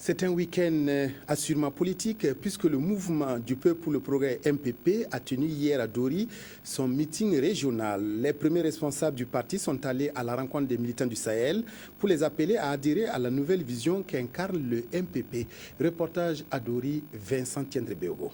C'est un week-end assurément politique puisque le mouvement du peuple pour le progrès MPP a tenu hier à Dori son meeting régional. Les premiers responsables du parti sont allés à la rencontre des militants du Sahel pour les appeler à adhérer à la nouvelle vision qu'incarne le MPP. Reportage à Dori, Vincent Tiendrebeogo.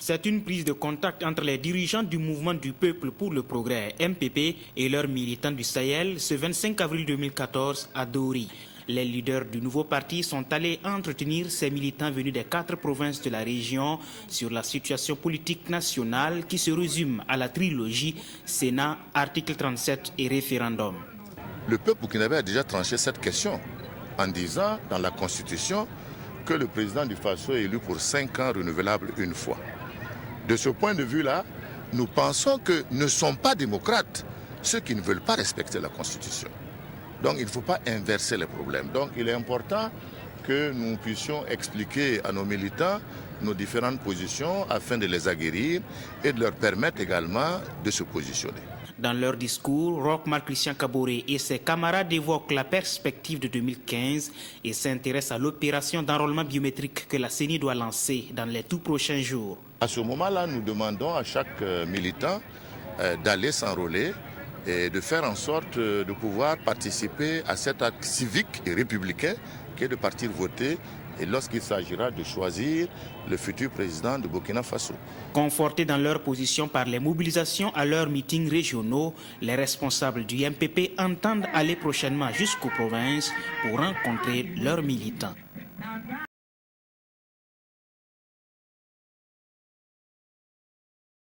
C'est une prise de contact entre les dirigeants du mouvement du peuple pour le progrès MPP et leurs militants du Sahel ce 25 avril 2014 à Dori. Les leaders du nouveau parti sont allés entretenir ces militants venus des 4 provinces de la région sur la situation politique nationale qui se résume à la trilogie Sénat, article 37 et référendum. Le peuple burkinabé a déjà tranché cette question en disant dans la Constitution que le président du Faso est élu pour 5 ans renouvelable une fois. De ce point de vue-là, nous pensons que ne sont pas démocrates ceux qui ne veulent pas respecter la Constitution. Donc il ne faut pas inverser les problèmes. Donc il est important que nous puissions expliquer à nos militants nos différentes positions afin de les aguerrir et de leur permettre également de se positionner. Dans leur discours, Roch Marc Christian Kaboré et ses camarades évoquent la perspective de 2015 et s'intéressent à l'opération d'enrôlement biométrique que la CENI doit lancer dans les tout prochains jours. À ce moment-là, nous demandons à chaque militant d'aller s'enrôler et de faire en sorte de pouvoir participer à cet acte civique et républicain qui est de partir voter et lorsqu'il s'agira de choisir le futur président de Burkina Faso. Confortés dans leur position par les mobilisations à leurs meetings régionaux, les responsables du MPP entendent aller prochainement jusqu'aux provinces pour rencontrer leurs militants.